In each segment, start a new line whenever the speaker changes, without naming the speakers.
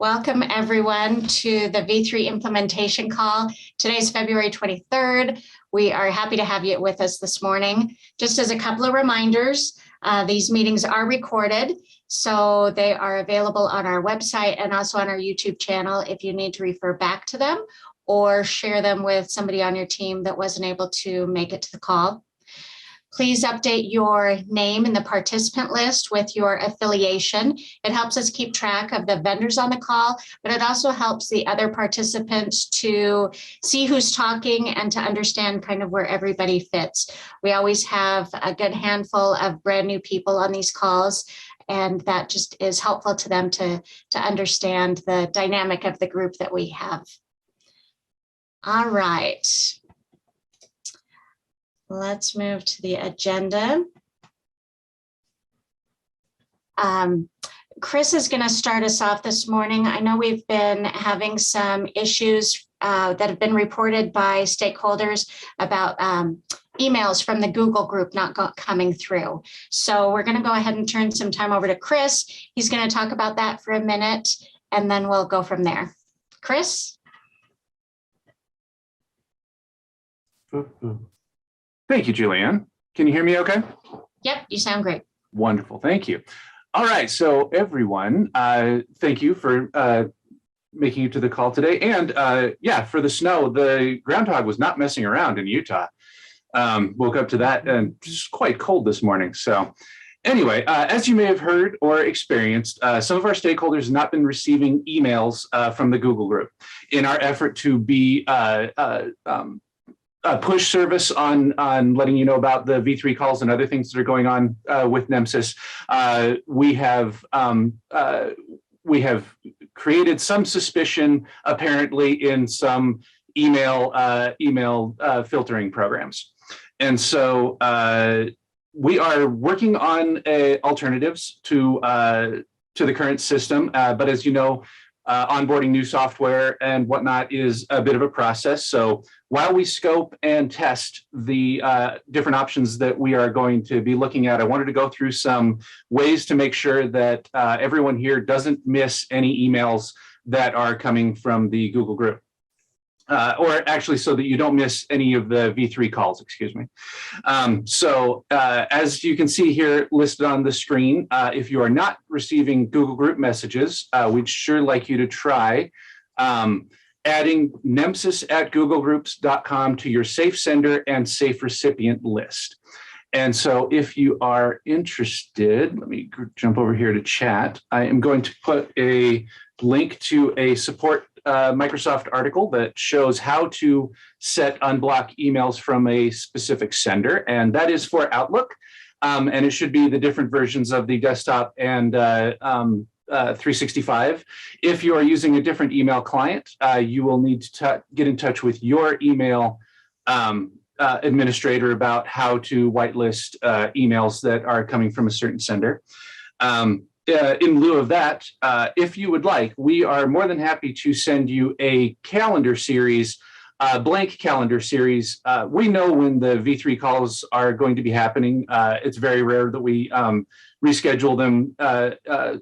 Welcome everyone to the V3 implementation call. Today's February 23rd. We are happy to have you with us this morning. Just as a couple of reminders, these meetings are recorded, so they are available on our website and also on our YouTube channel if you need to refer back to them or share them with somebody on your team that wasn't able to make it to the call. Please update your name in the participant list with your affiliation. It helps us keep track of the vendors on the call, but it also helps the other participants to see who's talking and to understand kind of where everybody fits. We always have a good handful of brand new people on these calls, and that just is helpful to them to understand the dynamic of the group that we have. All right. Let's move to the agenda. Chris is going to start us off this morning. I know we've been having some issues that have been reported by stakeholders about emails from the Google group not coming through. So we're going to go ahead and turn some time over to Chris. He's going to talk about that for a minute, and then we'll go from there. Chris?
Thank you, Julianne. Can you hear me okay?
Yep, you sound great.
Wonderful, thank you. All right, so everyone, thank you for making it to the call today. And yeah, for the snow, the groundhog was not messing around in Utah. Woke up to that and just quite cold this morning. So anyway, as you may have heard or experienced, some of our stakeholders have not been receiving emails from the Google group in our effort to be push service on letting you know about the V3 calls and other things that are going on with NEMSIS. We have created some suspicion, apparently, in some email filtering programs, and so we are working on alternatives to the current system. But as you know, onboarding new software and whatnot is a bit of a process. So while we scope and test the different options that we are going to be looking at, I wanted to go through some ways to make sure that everyone here doesn't miss any emails that are coming from the Google group. Or actually so that you don't miss any of the V3 calls, excuse me. As you can see here listed on the screen, if you are not receiving Google group messages, we'd sure like you to try adding NEMSIS@googlegroups.com to your safe sender and safe recipient list. And so if you are interested, let me jump over here to chat. I am going to put a link to a support Microsoft article that shows how to set unblock emails from a specific sender, and that is for Outlook, and it should be the different versions of the desktop and 365. If you are using a different email client, you will need to get in touch with your email administrator about how to whitelist emails that are coming from a certain sender. In lieu of that, if you would like, we are more than happy to send you a calendar series, blank calendar series. We know when the V3 calls are going to be happening. It's very rare that we reschedule them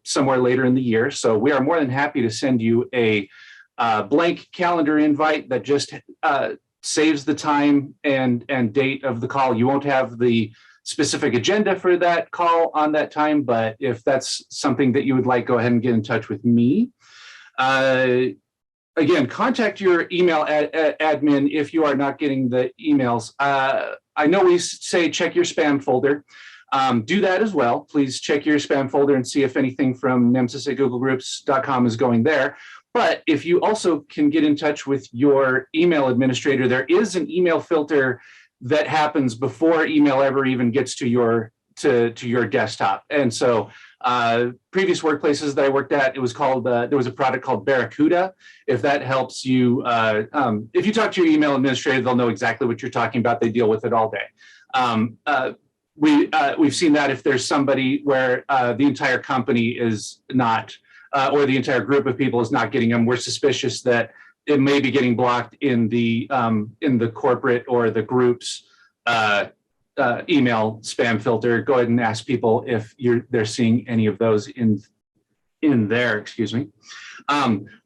somewhere later in the year. So we are more than happy to send you a blank calendar invite that just saves the time and date of the call. You won't have the specific agenda for that call on that time, but if that's something that you would like, go ahead and get in touch with me. Again, contact your email admin if you are not getting the emails. I know we say check your spam folder. Do that as well. Please check your spam folder and see if anything from NEMSIS@googlegroups.com is going there. But if you also can get in touch with your email administrator, there is an email filter that happens before email ever even gets to your desktop. And so previous workplaces that I worked at, it was called, there was a product called Barracuda. If that helps you, if you talk to your email administrator, they'll know exactly what you're talking about. They deal with it all day. We've seen that if there's somebody where the entire company is not, or the entire group of people is not getting them, we're suspicious that it may be getting blocked in the corporate or the group's email spam filter. Go ahead and ask people if they're seeing any of those in in there, excuse me.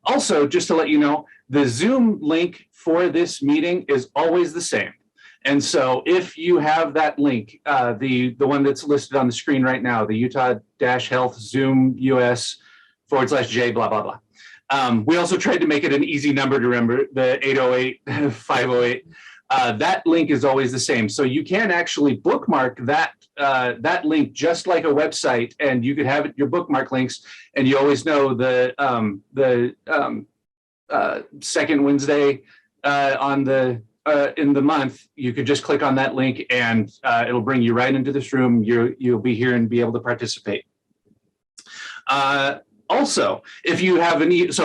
Also, just to let you know, the Zoom link for this meeting is always the same. And so if you have that link, the one that's listed on the screen right now, the Utah-Health Zoom US/J blah, blah, blah. We also tried to make it an easy number to remember, the 808-508. That link is always the same. So you can actually bookmark that link just like a website, and you could have your bookmark links, and you always know the second Wednesday on the in the month, you could just click on that link and it'll bring you right into this room. You'll be here and be able to participate. Also, if you have if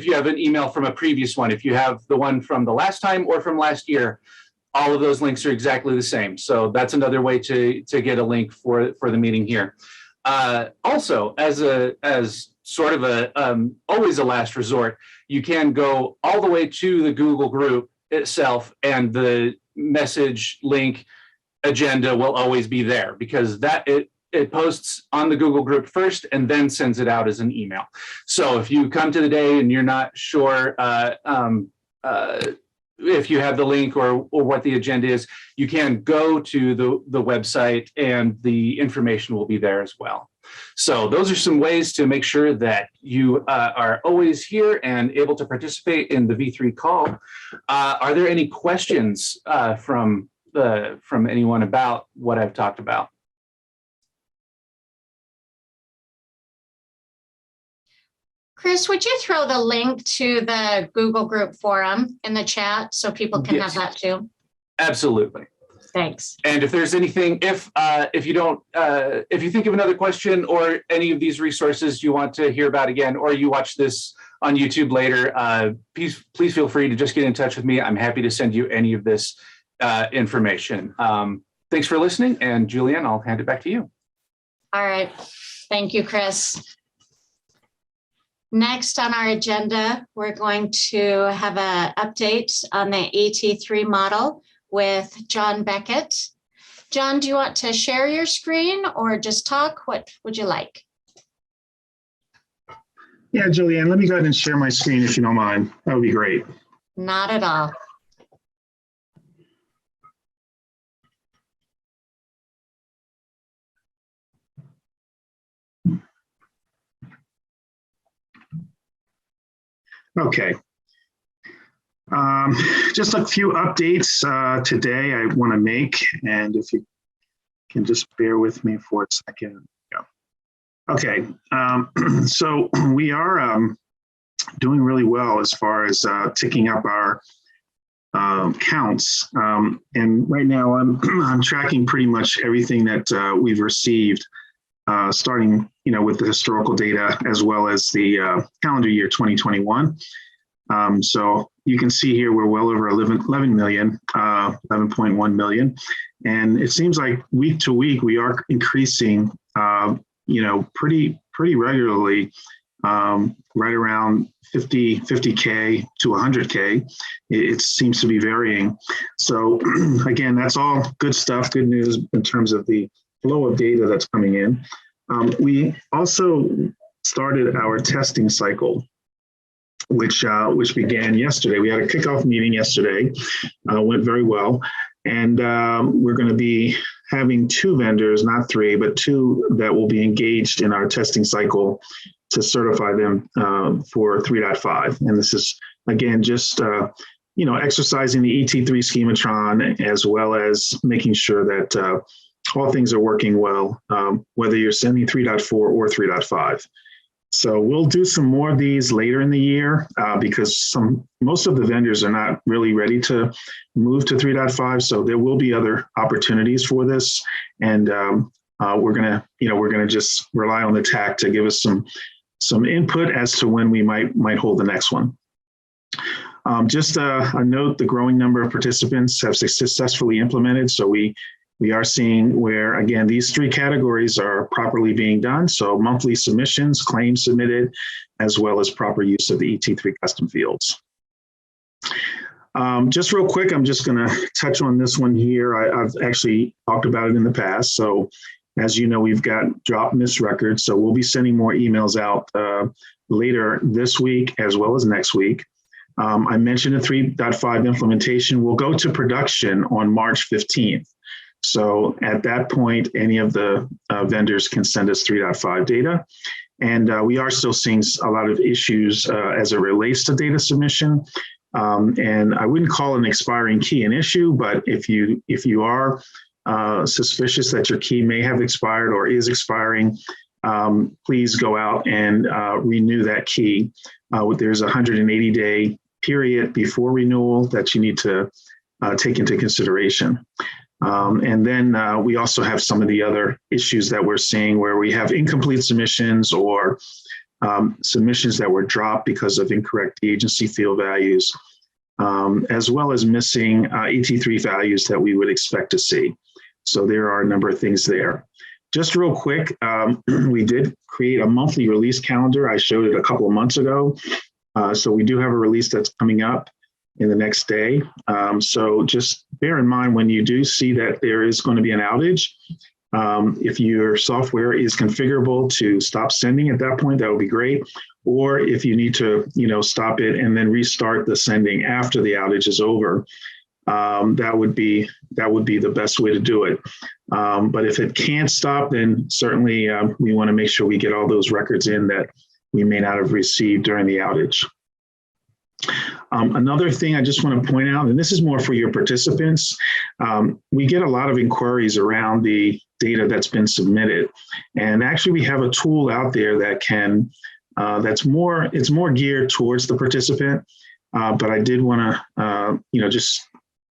you have an email from a previous one, if you have the one from the last time or from last year, all of those links are exactly the same. So that's another way to get a link for the meeting here. Also, as sort of always a last resort, you can go all the way to the Google group itself, and the message link agenda will always be there, because it posts on the Google group first and then sends it out as an email. So if you come to the day and you're not sure if you have the link or what the agenda is, you can go to the website and the information will be there as well. So those are some ways to make sure that you are always here and able to participate in the V3 call. Are there any questions from anyone about what I've talked about?
Chris, would you throw the link to the Google group forum in the chat so people can have that too?
Absolutely.
Thanks.
And if there's anything, if you think of another question or any of these resources you want to hear about again, or you watch this on YouTube later, please feel free to just get in touch with me. I'm happy to send you any of this information. Thanks for listening, and Julianne, I'll hand it back to you.
All right. Thank you, Chris. Next on our agenda, we're going to have an update on the ET3 model with John Beckett. John, do you want to share your screen or just talk? What would you like?
Yeah, Julianne, let me go ahead and share my screen if you don't mind. That would be great.
Not at all.
Okay. Just a few updates today I want to make, and if you can just bear with me for a second. Yeah. Okay, so we are doing really well as far as ticking up our counts, and right now I'm tracking pretty much everything that we've received, starting with the historical data as well as the calendar year 2021. So you can see here we're well over 11 million, 11.1 million. And it seems like week to week, we are increasing, pretty regularly, right around 50K to 100K. It seems to be varying. So again, that's all good stuff, good news in terms of the flow of data that's coming in. We also started our testing cycle, which began yesterday. We had a kickoff meeting yesterday, went very well. And we're going to be having 2 vendors, not 3, but 2 that will be engaged in our testing cycle to certify them for 3.5. And this is, again, just, exercising the ET3 schematron, as well as making sure that all things are working well, whether you're sending 3.4 or 3.5. So we'll do some more of these later in the year because most of the vendors are not really ready to move to 3.5. So there will be other opportunities for this, and we're gonna just rely on the TAC to give us some input as to when we might hold the next one. Just a note: the growing number of participants have successfully implemented. So we are seeing where, again, these 3 categories are properly being done. So monthly submissions, claims submitted, as well as proper use of the ET3 custom fields. Just real quick, I'm just going to touch on this one here. I've actually talked about it in the past. So As you know, we've got drop miss records, so we'll be sending more emails out later this week as well as next week. I mentioned the 3.5 implementation will go to production on March 15th. So at that point, any of the vendors can send us 3.5 data. And we are still seeing a lot of issues as it relates to data submission. And I wouldn't call an expiring key an issue, but if you are suspicious that your key may have expired or is expiring, please go out and renew that key. There's a 180-day period before renewal that you need to take into consideration. And then we also have some of the other issues that we're seeing where we have incomplete submissions or submissions that were dropped because of incorrect agency field values, as well as missing ET3 values that we would expect to see. So there are a number of things there. Just real quick, we did create a monthly release calendar. I showed it a couple of months ago. So we do have a release that's coming up in the next day. So just bear in mind when you do see that there is going to be an outage, if your software is configurable to stop sending at that point, that would be great. Or if you need to, stop it and then restart the sending after the outage is over, that would be the best way to do it. But if it can't stop, then certainly we want to make sure we get all those records in that we may not have received during the outage. Another thing I just want to point out, and this is more for your participants, we get a lot of inquiries around the data that's been submitted. And actually we have a tool out there that can, it's more geared towards the participant, but I did want to, just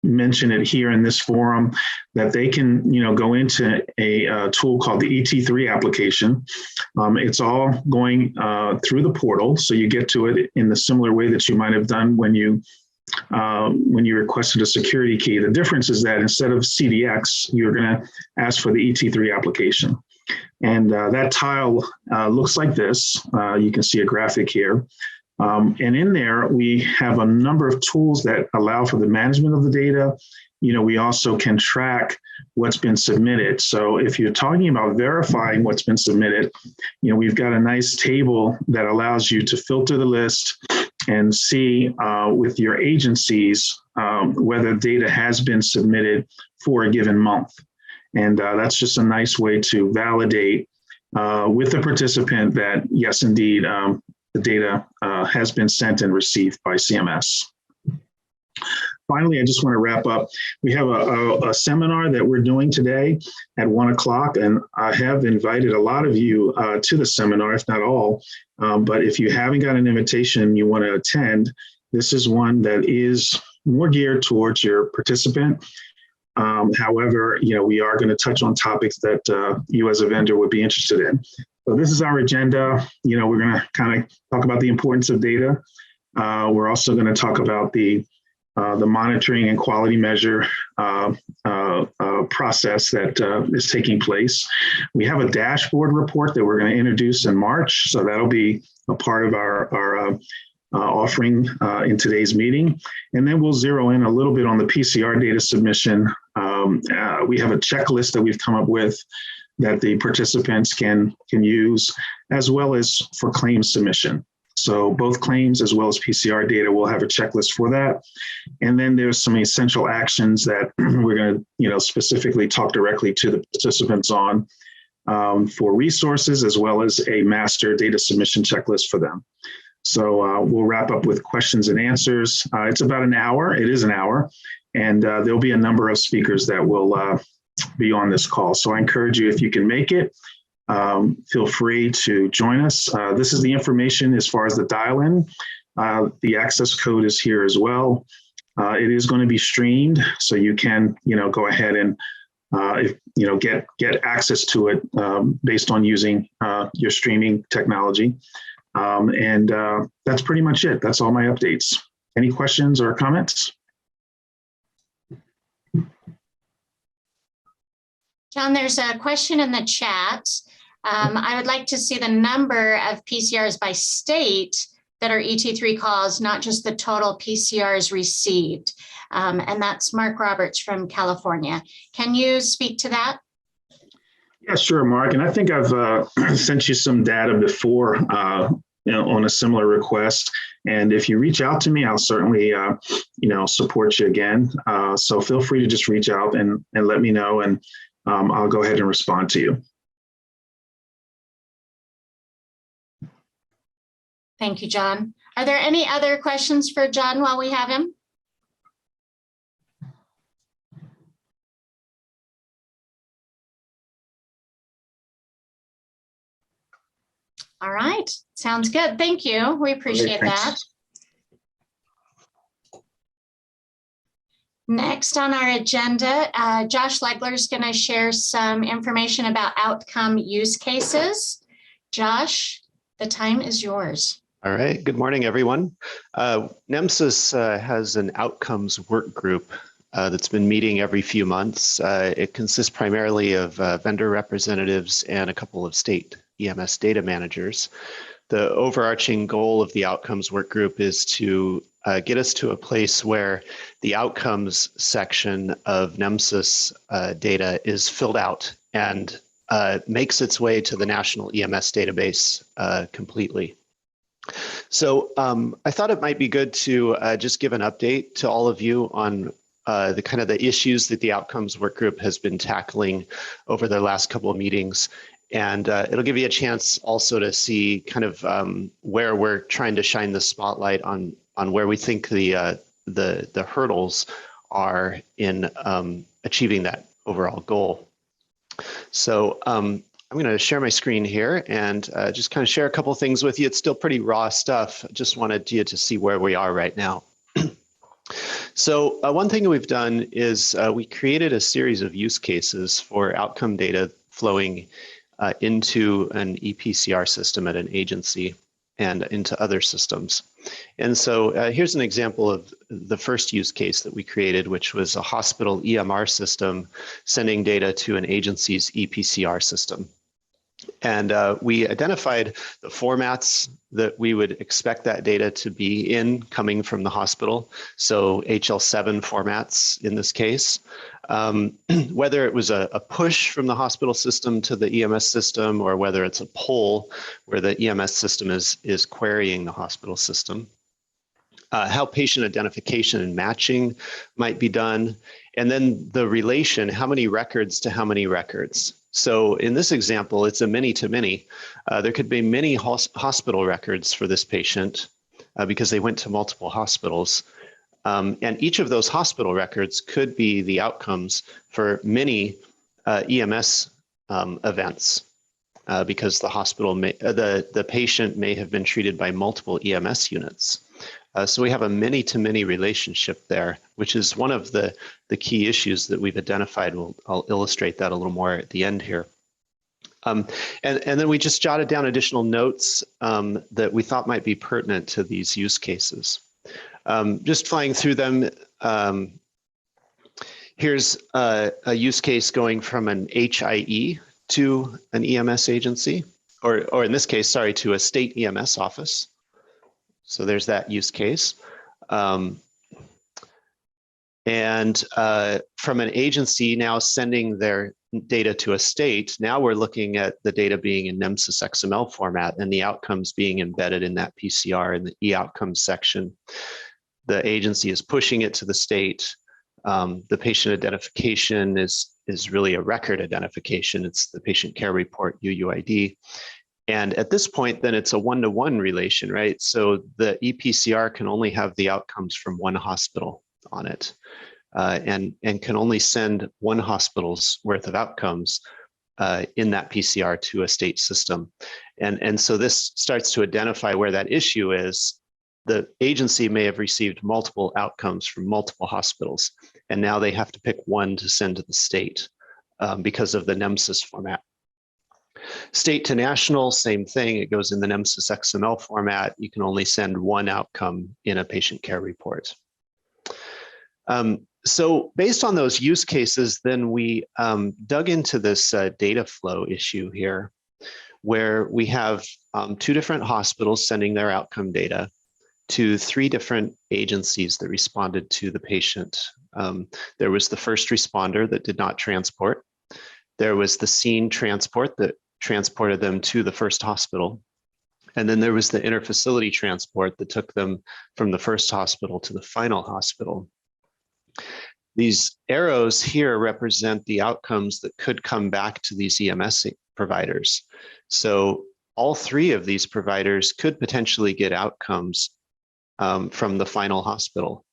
mention it here in this forum that they can, go into a tool called the ET3 application. It's all going through the portal, so you get to it in the similar way that you might have done when you requested a security key. The difference is that instead of CDX, you're going to ask for the ET3 application. And that tile looks like this. You can see a graphic here. And in there, we have a number of tools that allow for the management of the data. We also can track what's been submitted. So if you're talking about verifying what's been submitted, we've got a nice table that allows you to filter the list and see with your agencies whether data has been submitted for a given month. And that's just a nice way to validate with the participant that, yes, indeed, the data has been sent and received by CMS. Finally, I just want to wrap up. We have a seminar that we're doing today at 1 o'clock, and I have invited a lot of you to the seminar, if not all. But if you haven't got an invitation and you want to attend, this is one that is more geared towards your participant. However, we are going to touch on topics that you as a vendor would be interested in. So this is our agenda. We're going to kind of talk about the importance of data. We're also going to talk about the monitoring and quality measure process that is taking place. We have a dashboard report that we're going to introduce in March. So that'll be a part of our offering in today's meeting. And then we'll zero in a little bit on the PCR data submission. We have a checklist that we've come up with that the participants can use, as well as for claim submission. So both claims as well as PCR data will have a checklist for that. And then there's some essential actions that we're going to, specifically talk directly to the participants on for resources, as well as a master data submission checklist for them. So we'll wrap up with questions and answers. It's about an hour. It is an hour. And there'll be a number of speakers that will be on this call. So I encourage you, if you can make it, feel free to join us. This is the information as far as the dial-in. The access code is here as well. It is going to be streamed, so you can, go ahead and get access to it based on using your streaming technology. And that's pretty much it. That's all my updates. Any questions or comments?
John, there's a question in the chat. I would like to see the number of PCRs by state that are ET3 calls, not just the total PCRs received. And that's Mark Roberts from California. Can you speak to that?
Yeah, sure, Mark. And I think I've sent you some data before on a similar request. And if you reach out to me, I'll certainly support you again. So feel free to just reach out and let me know, and I'll go ahead and respond to you.
Thank you, John. Are there any other questions for John while we have him? All right, sounds good. Thank you. We appreciate that. Next on our agenda, Josh Legler is going to share some information about outcome use cases. Josh, the time is yours.
All right, good morning, everyone. NEMSIS has an outcomes work group that's been meeting every few months. It consists primarily of vendor representatives and a couple of state EMS data managers. The overarching goal of the outcomes work group is to get us to a place where the outcomes section of NEMSIS data is filled out and makes its way to the national EMS database completely. So I thought it might be good to just give an update to all of you on the issues that the outcomes work group has been tackling over their last couple of meetings. And it'll give you a chance also to see kind of where we're trying to shine the spotlight on where we think the hurdles are in achieving that overall goal. So I'm going to share my screen here and just kind of share a couple of things with you. It's still pretty raw stuff. Just wanted you to see where we are right now. So one thing we've done is we created a series of use cases for outcome data flowing into an EPCR system at an agency and into other systems. And so here's an example of the first use case that we created, which was a hospital EMR system sending data to an agency's EPCR system. And we identified the formats that we would expect that data to be in coming from the hospital. So HL7 formats in this case. Whether it was a push from the hospital system to the EMS system, or whether it's a pull where the EMS system is querying the hospital system. How patient identification and matching might be done. And then the relation, how many records to how many records. So in this example, it's a many to many. There could be many hospital records for this patient because they went to multiple hospitals. And each of those hospital records could be the outcomes for many EMS events because the hospital the patient may have been treated by multiple EMS units. So we have a many-to-many relationship there, which is one of the key issues that we've identified. I'll illustrate that a little more at the end here. And then we just jotted down additional notes that we thought might be pertinent to these use cases. Just flying through them, here's a use case going from an HIE to an EMS agency, or in this case, sorry, to a state EMS office. So there's that use case. And from an agency now sending their data to a state, now we're looking at the data being in NEMSIS XML format and the outcomes being embedded in that PCR in the e-outcomes section. The agency is pushing it to the state. The patient identification is really a record identification. It's the patient care report, UUID. And at this point, then it's a one-to-one relation, right? So the EPCR can only have the outcomes from one hospital on it and can only send one hospital's worth of outcomes in that PCR to a state system. And so this starts to identify where that issue is. The agency may have received multiple outcomes from multiple hospitals, and now they have to pick one to send to the state because of the NEMSIS format. State to national, same thing. It goes in the NEMSIS XML format. You can only send one outcome in a patient care report. So based on those use cases, then we dug into this data flow issue here, where we have two different hospitals sending their outcome data to three different agencies that responded to the patient. There was the first responder that did not transport. There was the scene transport that transported them to the first hospital. And then there was the interfacility transport that took them from the first hospital to the final hospital. These arrows here represent the outcomes that could come back to these EMS providers. So all three of these providers could potentially get outcomes from the final hospital.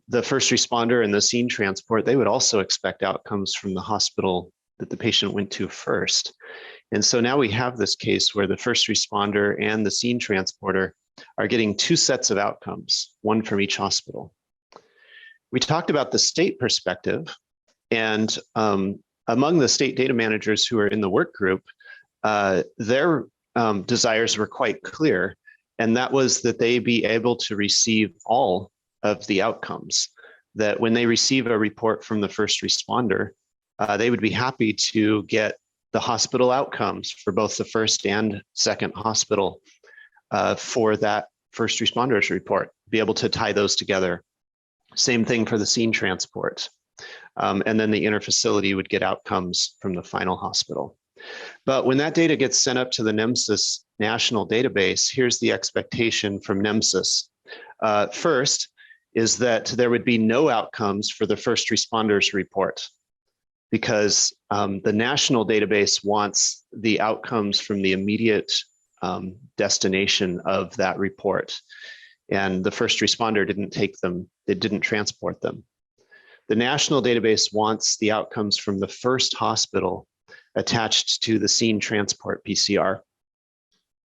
The first responder and the scene transport, they would also expect outcomes from the hospital that the patient went to first. And so now we have this case where the first responder and the scene transporter are getting two sets of outcomes, one from each hospital. We talked about the state perspective, and among the state data managers who are in the work group, their desires were quite clear, and that was that they be able to receive all of the outcomes, that when they receive a report from the first responder, they would be happy to get the hospital outcomes for both the first and second hospital for that first responder's report, be able to tie those together. Same thing for the scene transport. And then the interfacility would get outcomes from the final hospital. But when that data gets sent up to the NEMSIS national database, here's the expectation from NEMSIS. First is that there would be no outcomes for the first responders report, because the national database wants the outcomes from the immediate destination of that report. And the first responder didn't take them, it didn't transport them. The national database wants the outcomes from the first hospital attached to the scene transport PCR.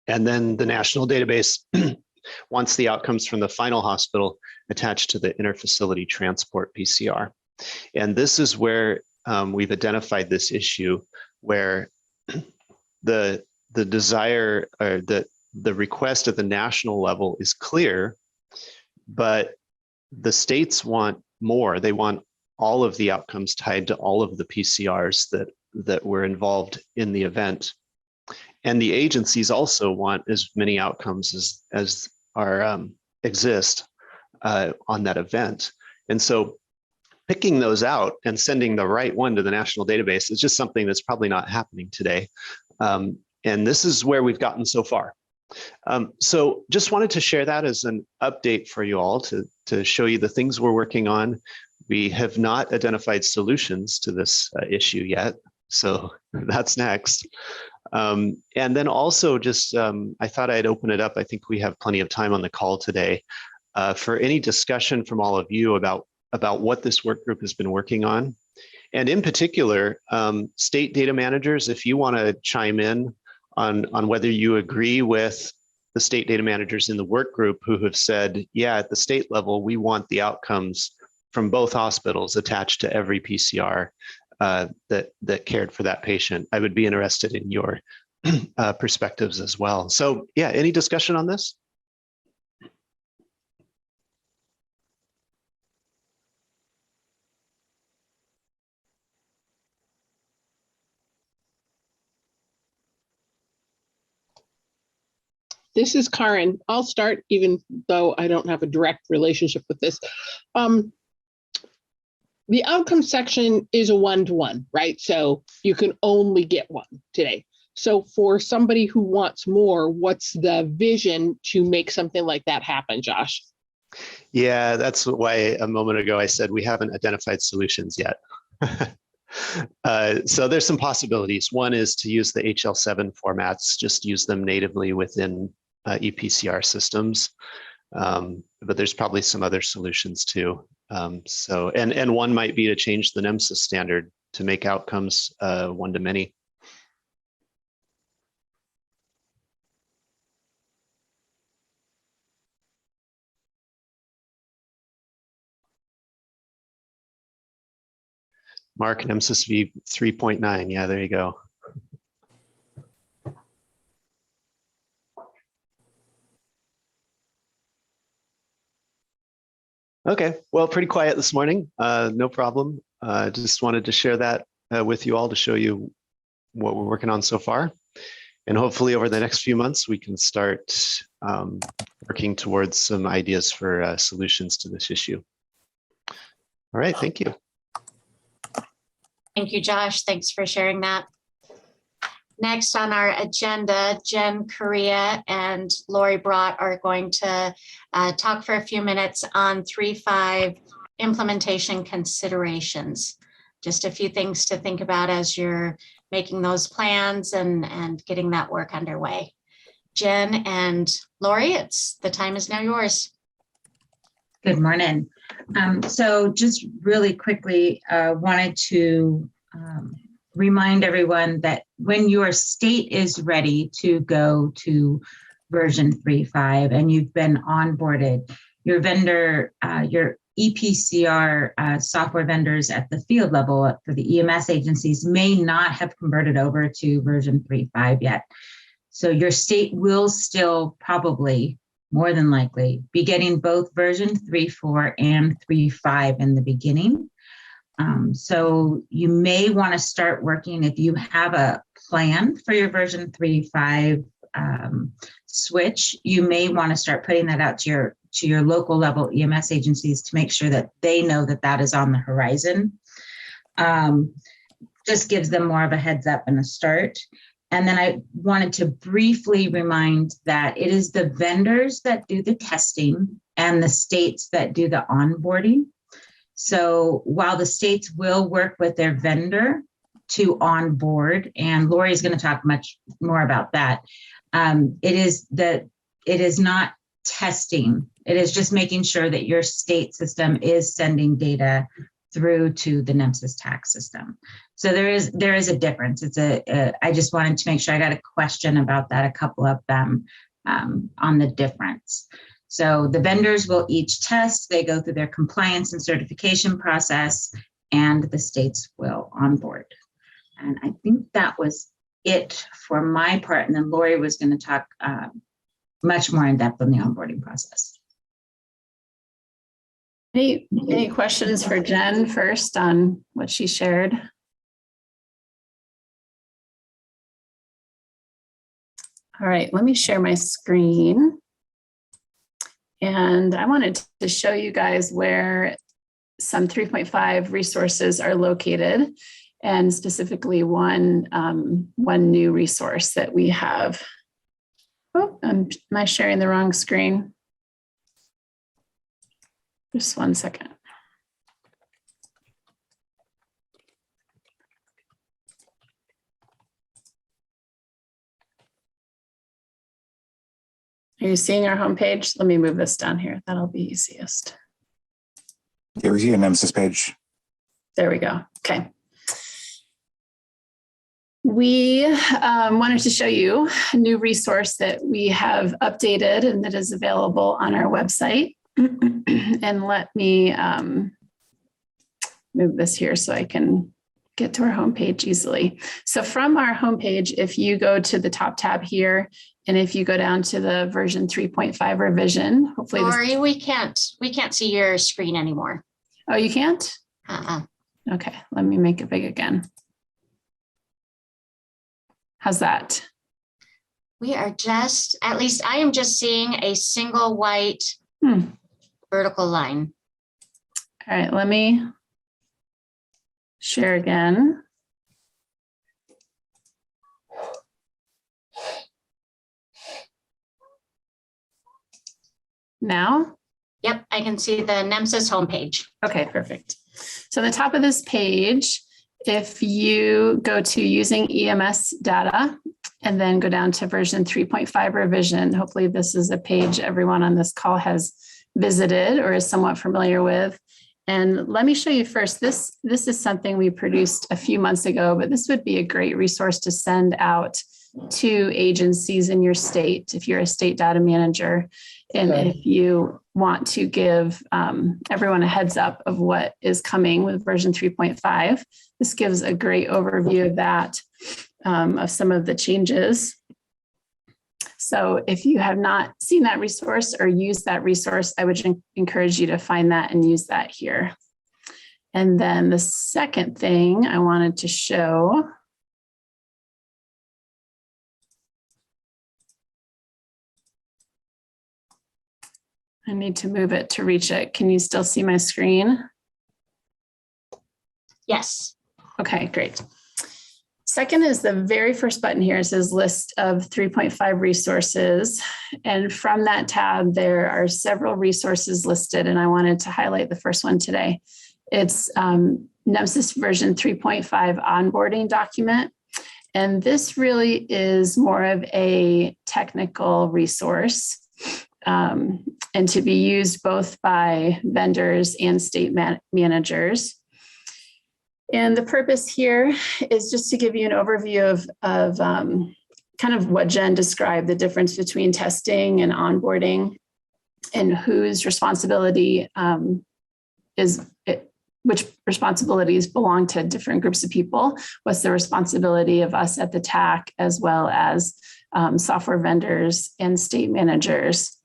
And then the national database wants the outcomes from the final hospital attached to the interfacility transport PCR. And this is where we've identified this issue where the desire or the request at the national level is clear, but the states want more. They want all of the outcomes tied to all of the PCRs that were involved in the event. And the agencies also want as many outcomes as exist on that event. And so picking those out and sending the right one to the national database is just something that's probably not happening today. And this is where we've gotten so far. So just wanted to share that as an update for you all to show you the things we're working on. We have not identified solutions to this issue yet, so that's next. And then also just, I thought I'd open it up. I think we have plenty of time on the call today for any discussion from all of you about what this work group has been working on. And in particular, state data managers, if you want to chime in on whether you agree with the state data managers in the work group who have said, yeah, at the state level, we want the outcomes from both hospitals attached to every PCR that cared for that patient. I would be interested in your perspectives as well. So yeah, any discussion on this?
This is Karen. I'll start, even though I don't have a direct relationship with this. The outcome section is a one-to-one, right? So you can only get one today. So for somebody who wants more, what's the vision to make something like that happen, Josh?
Yeah, that's why a moment ago I said we haven't identified solutions yet. So there's some possibilities. One is to use the HL7 formats, just use them natively within ePCR systems. But there's probably some other solutions too. So, and one might be to change the NEMSIS standard to make outcomes one-to-many. Mark, NEMSIS v 3.9. Yeah, there you go. Okay, well, pretty quiet this morning. No problem. Just wanted to share that with you all to show you what we're working on so far. And hopefully over the next few months, we can start working towards some ideas for solutions to this issue. All right, thank you.
Thank you, Josh. Thanks for sharing that. Next on our agenda, Jen Correa and Lauri Bradt are going to talk for a few minutes on 3.5 implementation considerations. Just a few things to think about as you're making those plans and getting that work underway. Jen and Lauri, the time is now yours.
Good morning. So just really quickly, wanted to remind everyone that when your state is ready to go to version 3.5 and you've been onboarded, your vendor, your EPCR software vendors at the field level for the EMS agencies may not have converted over to version 3.5 yet. So your state will still probably, more than likely, be getting both version 3.4 and 3.5 in the beginning. So you may want to start working, if you have a plan for your version 3.5 switch, you may want to start putting that out to your local level EMS agencies to make sure that they know that that is on the horizon. Just gives them more of a heads up and a start. And then I wanted to briefly remind that it is the vendors that do the testing and the states that do the onboarding. So while the states will work with their vendor to onboard, and Lauri is going to talk much more about that, it is not testing. It is just making sure that your state system is sending data through to the NEMSIS tax system. So there is a difference. I just wanted to make sure I got a question about that, a couple of them on the difference. So the vendors will each test, they go through their compliance and certification process, and the states will onboard. And I think that was it for my part. And then Lauri was going to talk much more in depth on the onboarding process.
Any questions for Jen first on what she shared? All right, let me share my screen. And I wanted to show you guys where some 3.5 resources are located, and specifically one new resource that we have. Oh, am I sharing the wrong screen? Just one second. Are you seeing our homepage? Let me move this down here. That'll be easiest.
Yeah, we see a NEMSIS page.
There we go. Okay. We wanted to show you a new resource that we have updated and that is available on our website. And let me move this here so I can get to our homepage easily. So from our homepage, if you go to the top tab here, and if you go down to the version 3.5 revision, hopefully.
Lauri, we can't see your screen anymore.
Oh, you can't? Okay, let me make it big again. How's that?
We are just, at least I am just seeing a single white vertical line.
All right, let me share again. Now?
Yep, I can see the NEMSIS homepage.
Okay, perfect. So the top of this page, if you go to using EMS data and then go down to version 3.5 revision, hopefully this is a page everyone on this call has visited or is somewhat familiar with. And let me show you first, this is something we produced a few months ago, but this would be a great resource to send out to agencies in your state if you're a state data manager. And if you want to give everyone a heads up of what is coming with version 3.5, this gives a great overview of that, of some of the changes. So if you have not seen that resource or used that resource, I would encourage you to find that and use that here. And then the second thing I wanted to show . I need to move it to reach it. Can you still see my screen?
Yes.
Okay, great. Second is the very first button here. It says list of 3.5 resources. And from that tab, there are several resources listed, and I wanted to highlight the first one today. It's NEMSIS version 3.5 onboarding document. And this really is more of a technical resource and to be used both by vendors and state managers. And the purpose here is just to give you an overview of kind of what Jen described, the difference between testing and onboarding and whose responsibility which responsibilities belong to different groups of people. What's the responsibility of us at the TAC, as well as software vendors and state managers.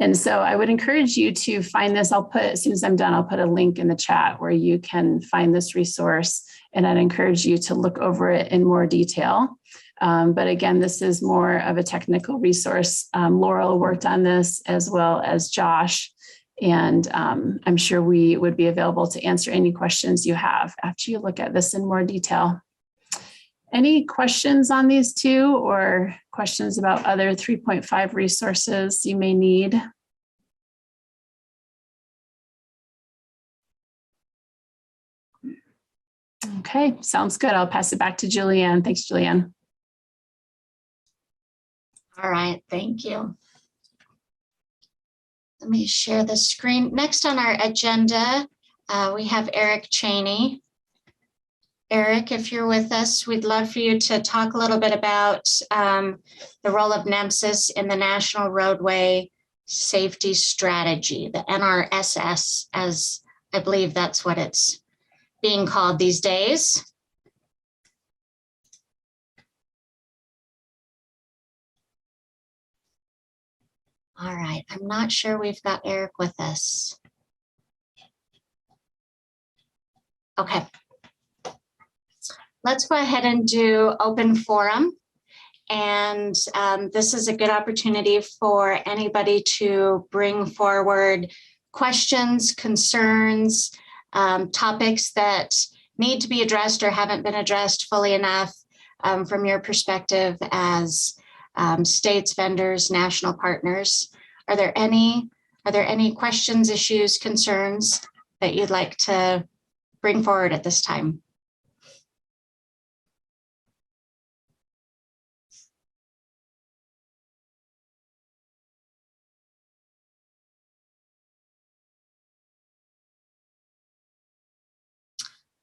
And so I would encourage you to find this. As soon as I'm done, I'll put a link in the chat where you can find this resource. And I'd encourage you to look over it in more detail. But again, this is more of a technical resource. Laurel worked on this as well as Josh. And I'm sure we would be available to answer any questions you have after you look at this in more detail. Any questions on these two, or questions about other 3.5 resources you may need? Okay, sounds good. I'll pass it back to Julianne. Thanks, Julianne.
All right, thank you. Let me share the screen. Next on our agenda, we have Eric Chaney. Eric, if you're with us, we'd love for you to talk a little bit about the role of NEMSIS in the National Roadway Safety Strategy, the NRSS, as I believe that's what it's being called these days. All right, I'm not sure we've got Eric with us. Okay. Let's go ahead and do open forum. And this is a good opportunity for anybody to bring forward questions, concerns, topics that need to be addressed or haven't been addressed fully enough from your perspective as states, vendors, national partners. Are there any questions, issues, concerns that you'd like to bring forward at this time?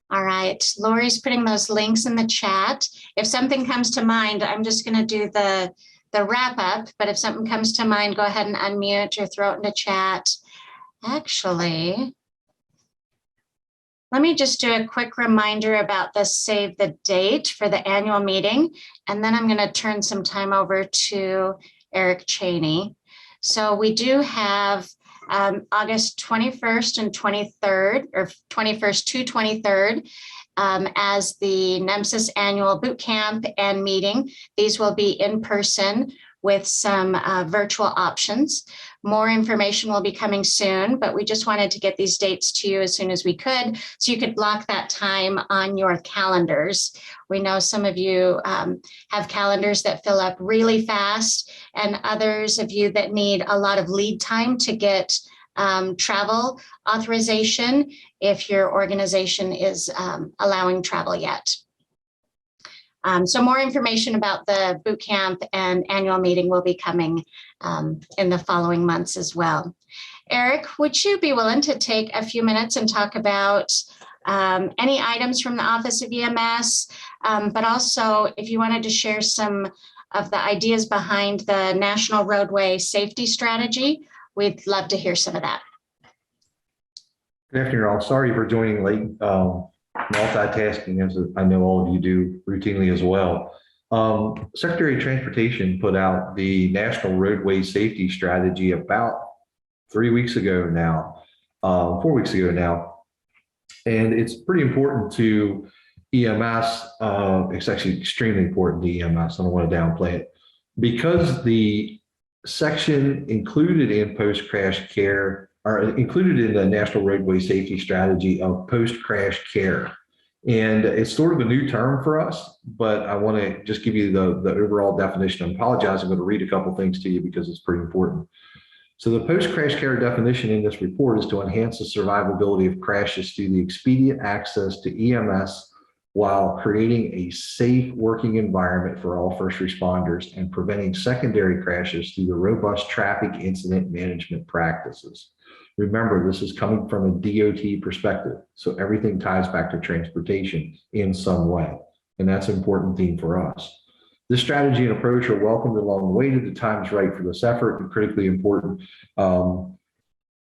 All right, Lauri's putting those links in the chat. If something comes to mind, I'm just going to do the wrap up, but if something comes to mind, go ahead and unmute or throw it in the chat. Actually, let me just do a quick reminder about the save the date for the annual meeting, and then I'm going to turn some time over to Eric Chaney. So we do have August 21st and 23rd, or 21st to 23rd, as the NEMSIS annual boot camp and meeting. These will be in person with some virtual options. More information will be coming soon, but we just wanted to get these dates to you as soon as we could, so you could block that time on your calendars. We know some of you have calendars that fill up really fast, and others of you that need a lot of lead time to get travel authorization if your organization is allowing travel yet. So more information about the boot camp and annual meeting will be coming in the following months as well. Eric, would you be willing to take a few minutes and talk about any items from the Office of EMS, but also if you wanted to share some of the ideas behind the National Roadway Safety Strategy, we'd love to hear some of that.
Good afternoon, all. Sorry for joining late. Multitasking, as I know all of you do routinely as well. Secretary of Transportation put out the National Roadway Safety Strategy about 3 weeks ago now, 4 weeks ago now. And it's pretty important to EMS. It's actually extremely important to EMS. I don't want to downplay it, because the section included in post-crash care are included in the National Roadway Safety Strategy of post-crash care. And it's sort of a new term for us, but I want to just give you the overall definition. I apologize. I'm going to read a couple things to you because it's pretty important. So the post-crash care definition in this report is to enhance the survivability of crashes through the expedient access to EMS while creating a safe working environment for all first responders and preventing secondary crashes through the robust traffic incident management practices. Remember, this is coming from a DOT perspective, so everything ties back to transportation in some way, and that's an important theme for us. This strategy and approach are welcomed along the way to the time is right for this effort and critically important.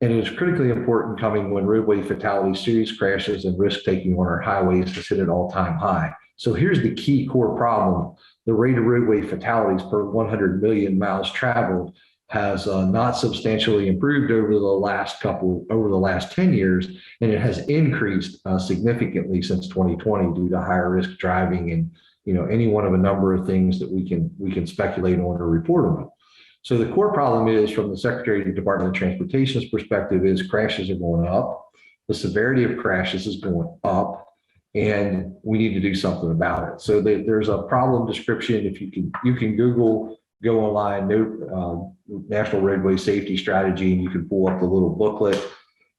And it is critically important coming when roadway fatalities, serious crashes, and risk-taking on our highways has hit an all-time high. So here's the key core problem. The rate of roadway fatalities per 100 million miles traveled has not substantially improved over the last 10 years, and it has increased significantly since 2020 due to higher risk driving and any one of a number of things that we can speculate on or report on. So the core problem is, from the Secretary of the Department of Transportation's perspective, is crashes are going up. The severity of crashes is going up, and we need to do something about it. So there's a problem description. If you can go online, National Roadway Safety Strategy, and you can pull up the little booklet.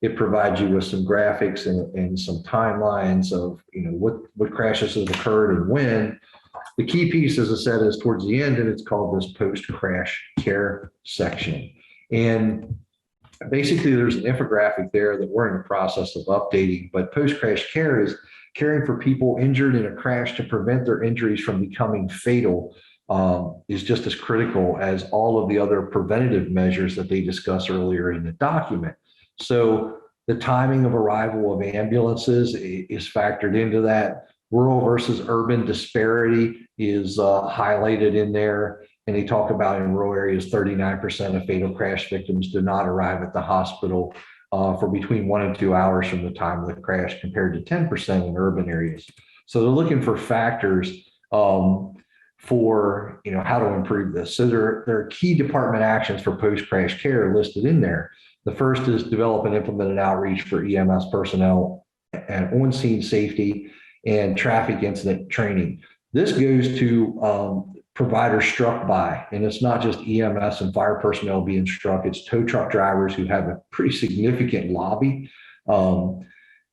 It provides you with some graphics and some timelines of what crashes have occurred and when. The key piece, as I said, is towards the end, and it's called this post-crash care section. And basically, there's an infographic there that we're in the process of updating, but post-crash care is caring for people injured in a crash to prevent their injuries from becoming fatal, is just as critical as all of the other preventative measures that they discuss earlier in the document. So the timing of arrival of ambulances is factored into that. Rural versus urban disparity is highlighted in there. And they talk about in rural areas, 39% of fatal crash victims do not arrive at the hospital for between 1 and 2 hours from the time of the crash, compared to 10% in urban areas. So they're looking for factors for how to improve this. So there are key department actions for post-crash care listed in there. The first is develop and implement an outreach for EMS personnel and on-scene safety and traffic incident training. This goes to providers struck by, and it's not just EMS and fire personnel being struck, it's tow truck drivers who have a pretty significant lobby.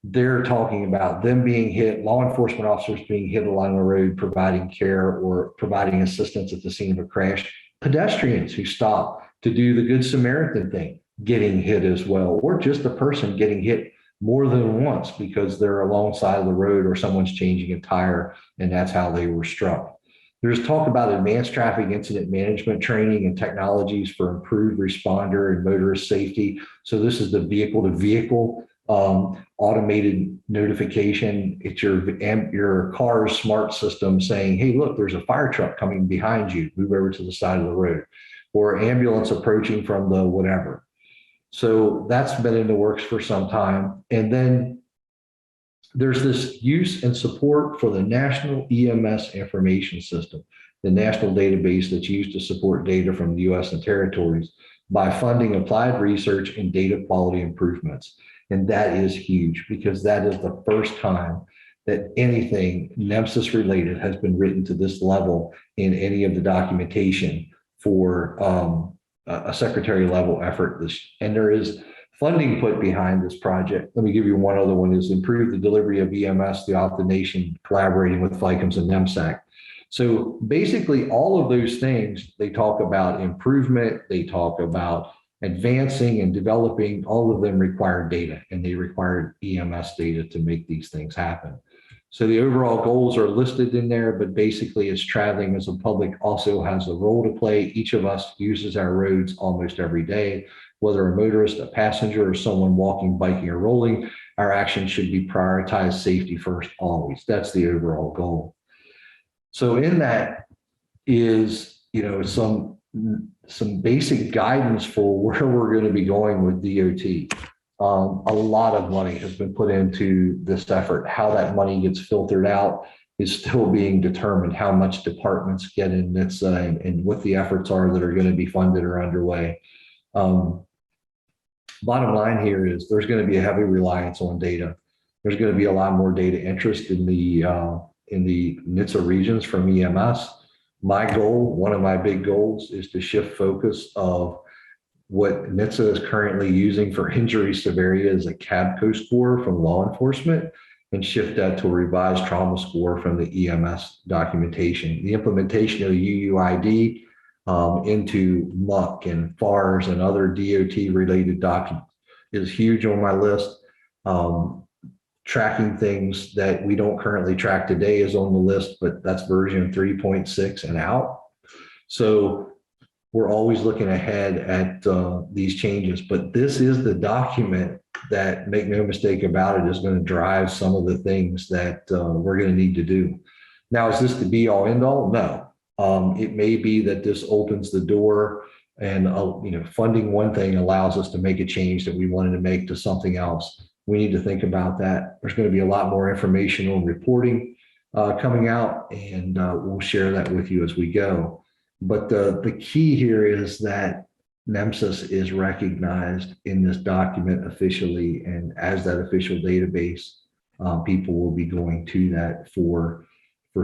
They're talking about them being hit, law enforcement officers being hit along the road, providing care or providing assistance at the scene of a crash, pedestrians who stop to do the Good Samaritan thing, getting hit as well, or just a person getting hit more than once because they're alongside of the road or someone's changing a tire and that's how they were struck. There's talk about advanced traffic incident management training and technologies for improved responder and motorist safety. So this is the vehicle-to-vehicle automated notification. It's your car's smart system saying, hey, look, there's a fire truck coming behind you, move over to the side of the road, or ambulance approaching from the whatever. So that's been in the works for some time. And then there's this use and support for the National EMS Information System, the national database that's used to support data from the US and territories by funding applied research and data quality improvements. And that is huge because that is the first time that anything NEMSIS related has been written to this level in any of the documentation for a secretary level effort. And there is funding put behind this project. Let me give you one other one: is improve the delivery of EMS throughout the nation, collaborating with FICMS and NEMSAC. So basically all of those things, they talk about improvement, they talk about advancing and developing. All of them require data, and they require EMS data to make these things happen. So the overall goals are listed in there, but basically it's traveling as a public also has a role to play. Each of us uses our roads almost every day, whether a motorist, a passenger, or someone walking, biking, or rolling. Our action should be prioritized safety first always. That's the overall goal. So in that is, some basic guidance for where we're going to be going with DOT. A lot of money has been put into this effort. How that money gets filtered out is still being determined, how much departments get in NHTSA and what the efforts are that are going to be funded or underway. Bottom line here is there's going to be a heavy reliance on data. There's going to be a lot more data interest in the NHTSA regions from EMS. My goal, one of my big goals, is to shift focus of what NHTSA is currently using for injury severity as a CABCO score from law enforcement, and shift that to a revised trauma score from the EMS documentation. The implementation of UUID into MUC and FARS and other DOT related documents is huge on my list. Tracking things that we don't currently track today is on the list, but that's version 3.6 and out. So we're always looking ahead at these changes, but this is the document that, make no mistake about it, is going to drive some of the things that we're going to need to do. Now, is this the be all end all? No. It may be that this opens the door, and funding one thing allows us to make a change that we wanted to make to something else. We need to think about that. There's going to be a lot more information on reporting coming out, and we'll share that with you as we go. But the key here is that NEMSIS is recognized in this document officially, and as that official database, people will be going to that for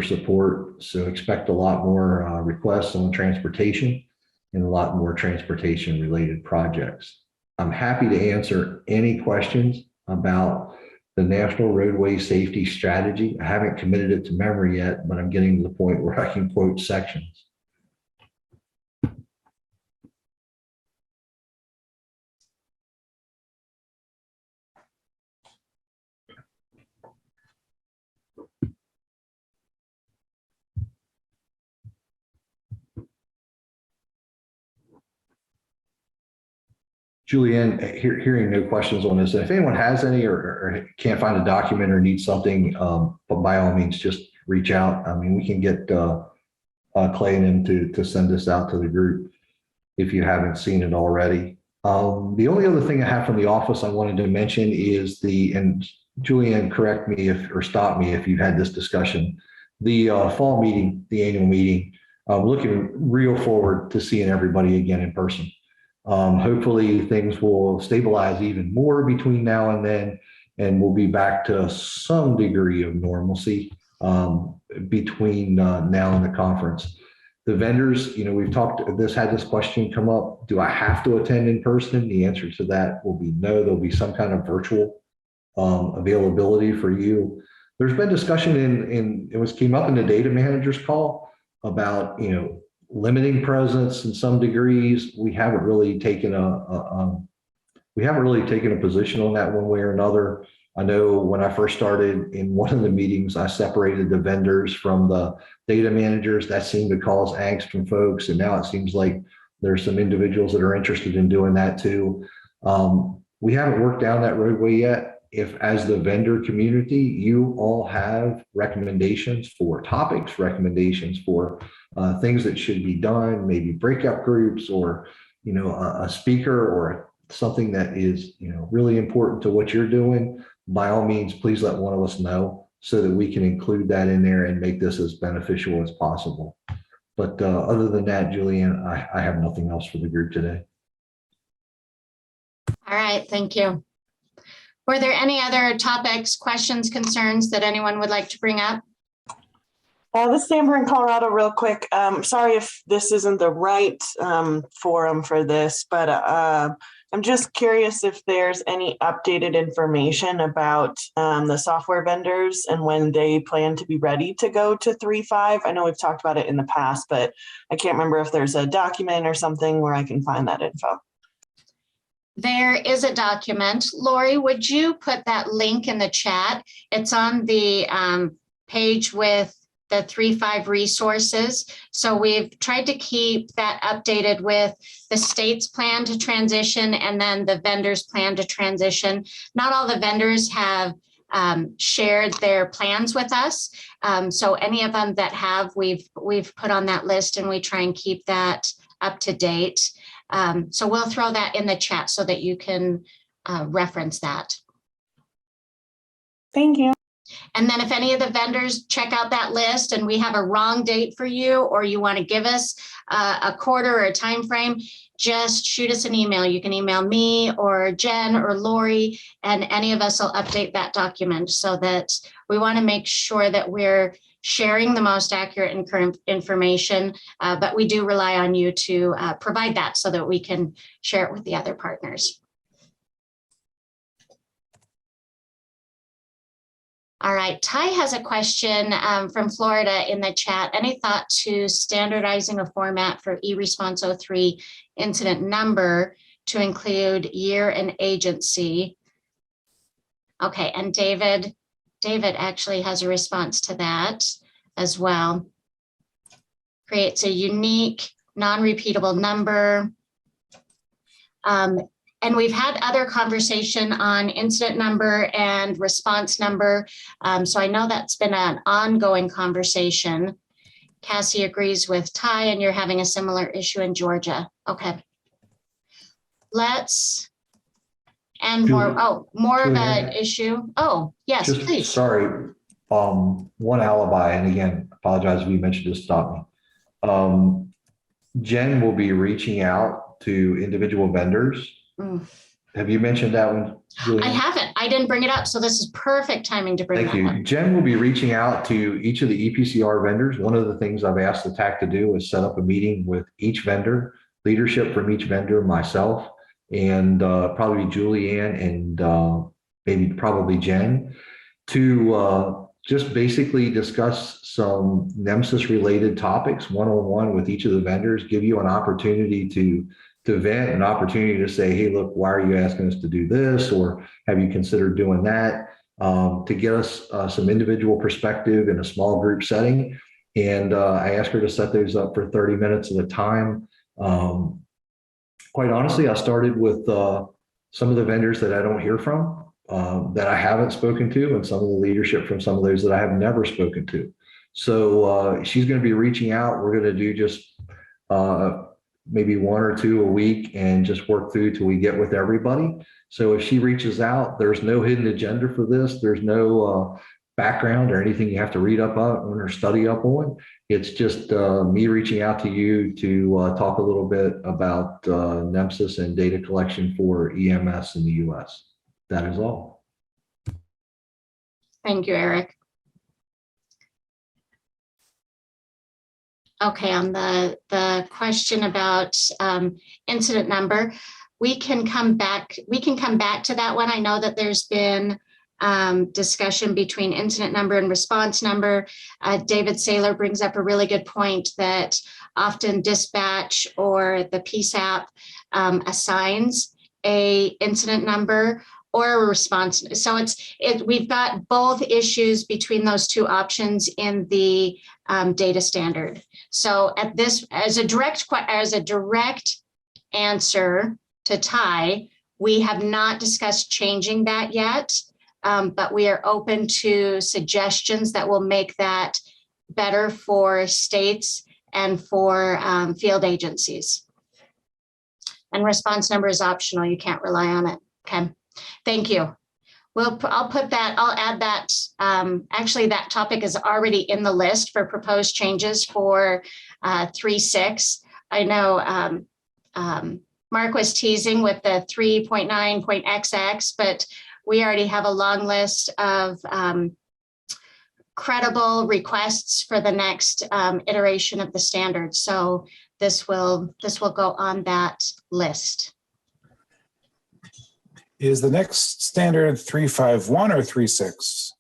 support. So expect a lot more requests on transportation and a lot more transportation related projects. I'm happy to answer any questions about the National Roadway Safety Strategy. I haven't committed it to memory yet, but I'm getting to the point where I can quote sections. Julianne, hearing no questions on this, and if anyone has any or can't find a document or needs something, but by all means, just reach out. I mean, we can get Clay and him to send this out to the group if you haven't seen it already. The only other thing I have from the office I wanted to mention is and Julianne, correct me or stop me if you've had this discussion, the fall meeting, the annual meeting. Looking real forward to seeing everybody again in person. Hopefully things will stabilize even more between now and then, and we'll be back to some degree of normalcy between now and the conference. The vendors, we've had this question come up. Do I have to attend in person? The answer to that will be no. There'll be some kind of virtual availability for you. There's been discussion came up in the data managers call about, limiting presence in some degrees. We haven't really taken a position on that one way or another. I know when I first started in one of the meetings, I separated the vendors from the data managers. That seemed to cause angst from folks. And now it seems like there's some individuals that are interested in doing that too. We haven't worked down that roadway yet. If as the vendor community, you all have recommendations for topics, recommendations for things that should be done, maybe breakout groups or, a speaker or something that is, really important to what you're doing, by all means, please let one of us know so that we can include that in there and make this as beneficial as possible. But other than that, Julianne, I have nothing else for the group today.
All right, thank you. Were there any other topics, questions, concerns that anyone would like to bring up?
This is Amber in Colorado real quick. Sorry if this isn't the right forum for this, but I'm just curious if there's any updated information about the software vendors and when they plan to be ready to go to 3.5. I know we've talked about it in the past, but I can't remember if there's a document or something where I can find that info.
There is a document. Lauri, would you put that link in the chat? It's on the page with the 3.5 resources. So we've tried to keep that updated with the state's plan to transition and then the vendors' plan to transition. Not all the vendors have shared their plans with us. So any of them that have, we've put on that list, and we try and keep that up to date. So we'll throw that in the chat so that you can reference that.
Thank you.
And then if any of the vendors check out that list and we have a wrong date for you, or you want to give us a quarter or a time frame, just shoot us an email. You can email me or Jen or Lauri, and any of us will update that document, so that we want to make sure that we're sharing the most accurate and current information, but we do rely on you to provide that so that we can share it with the other partners. All right, Ty has a question from Florida in the chat. Any thought to standardizing a format for eResponse 03 incident number to include year and agency? Okay, and David actually has a response to that as well. Creates a unique, non-repeatable number. And we've had other conversation on incident number and response number. So I know that's been an ongoing conversation. Cassie agrees with Ty, and you're having a similar issue in Georgia. Okay. And more of an issue. Oh, yes,
Just,
please.
sorry, one alibi, and again, apologize if you mentioned to stop me. Jen will be reaching out to individual vendors. Have you mentioned that one, Julianne?
I haven't. I didn't bring it up, so this is perfect timing to bring
Thank
that
you.
up.
Jen will be reaching out to each of the EPCR vendors. One of the things I've asked the TAC to do is set up a meeting with each vendor, leadership from each vendor, myself, and probably Julianne and maybe probably Jen, to just basically discuss some NEMSIS related topics one-on-one with each of the vendors, give you an opportunity to vent, an opportunity to say, hey, look, why are you asking us to do this? Or have you considered doing that? To get us some individual perspective in a small group setting. And I asked her to set those up for 30 minutes at a time. Quite honestly, I started with some of the vendors that I don't hear from, that I haven't spoken to, and some of the leadership from some of those that I have never spoken to. So she's going to be reaching out. We're going to do just maybe one or two a week and just work through till we get with everybody. So if she reaches out, there's no hidden agenda for this. There's no background or anything you have to read up on or study up on. It's just me reaching out to you to talk a little bit about NEMSIS and data collection for EMS in the US. That is all.
Thank you, Eric. Okay, on the question about incident number, we can come back to that one. I know that there's been discussion between incident number and response number. David Saylor brings up a really good point that often dispatch or the PSAP assigns a incident number or a response. So we've got both issues between those two options in the data standard. So at this, as a direct answer to Ty, we have not discussed changing that yet, but we are open to suggestions that will make that better for states and for field agencies. And response number is optional. You can't rely on it. Okay. Thank you. I'll put that, I'll add that. Actually, that topic is already in the list for proposed changes for 3.6. I know Mark was teasing with the 3.9.XX, but we already have a long list of credible requests for the next iteration of the standard. So this will go on that list.
Is the next standard 351 or 36?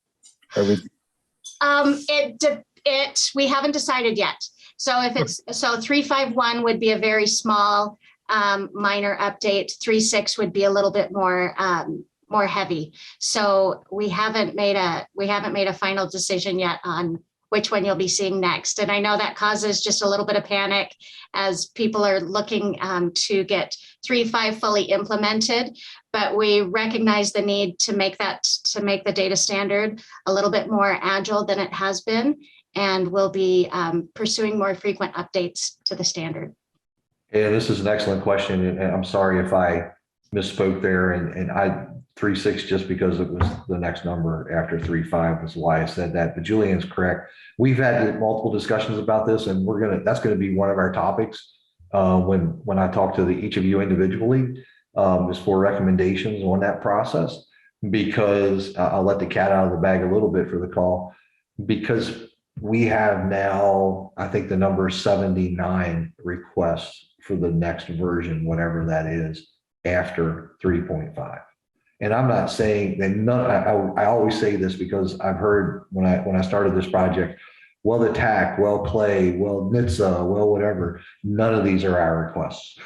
We haven't decided yet. So if it's 351 would be a very small minor update. 36 would be a little bit more heavy. So we haven't made a final decision yet on which one you'll be seeing next. And I know that causes just a little bit of panic as people are looking to get 3.5 fully implemented, but we recognize the need to make the data standard a little bit more agile than it has been. And we'll be pursuing more frequent updates to the standard.
Yeah, this is an excellent question. And I'm sorry if I misspoke there, and I 3.6 just because it was the next number after 3.5 is why I said that. But Julianne's correct. We've had multiple discussions about this, and that's going to be one of our topics when I talk to each of you individually, is for recommendations on that process, because I'll let the cat out of the bag a little bit for the call, because we have now, I think the number is 79 requests for the next version, whatever that is, after 3.5. And I'm not saying that I always say this because I've heard when I started this project, well, the TAC, well, Clay, well, NHTSA, well, whatever, none of these are our requests.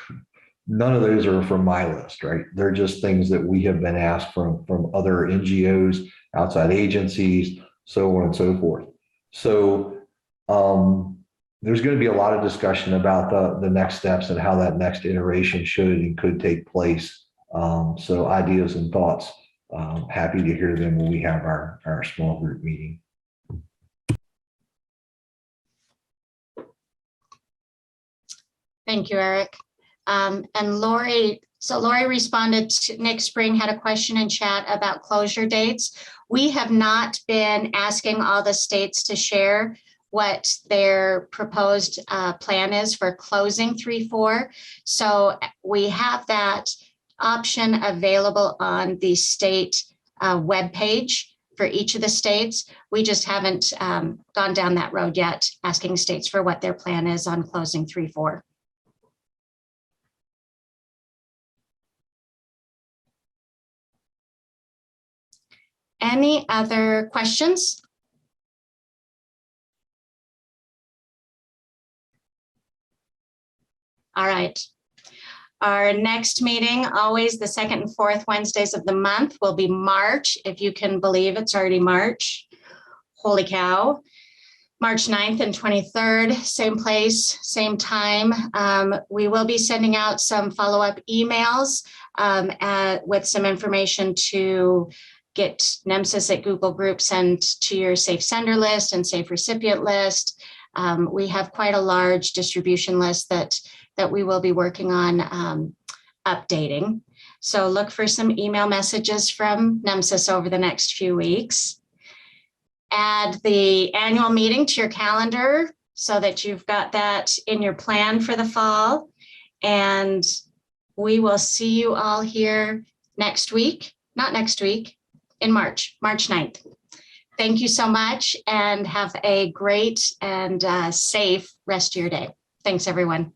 None of those are from my list, right? They're just things that we have been asked from other NGOs, outside agencies, so on and so forth. So there's going to be a lot of discussion about the next steps and how that next iteration should and could take place. So ideas and thoughts, happy to hear them when we have our small group meeting.
Thank you, Eric. And Lauri, so Lauri responded to Nick Spring had a question in chat about closure dates. We have not been asking all the states to share what their proposed plan is for closing 3-4. So we have that option available on the state webpage for each of the states. We just haven't gone down that road yet, asking states for what their plan is on closing 3-4. Any other questions? All right. Our next meeting, always the second and fourth Wednesdays of the month, will be March. If you can believe it's already March. Holy cow. March 9th and 23rd, same place, same time. We will be sending out some follow-up emails with some information to get NEMSIS at Google Groups and to your safe sender list and safe recipient list. We have quite a large distribution list that we will be working on updating. So look for some email messages from NEMSIS over the next few weeks. Add the annual meeting to your calendar so that you've got that in your plan for the fall. And we will see you all here next week, not next week, in March 9th. Thank you so much and have a great and safe rest of your day. Thanks, everyone.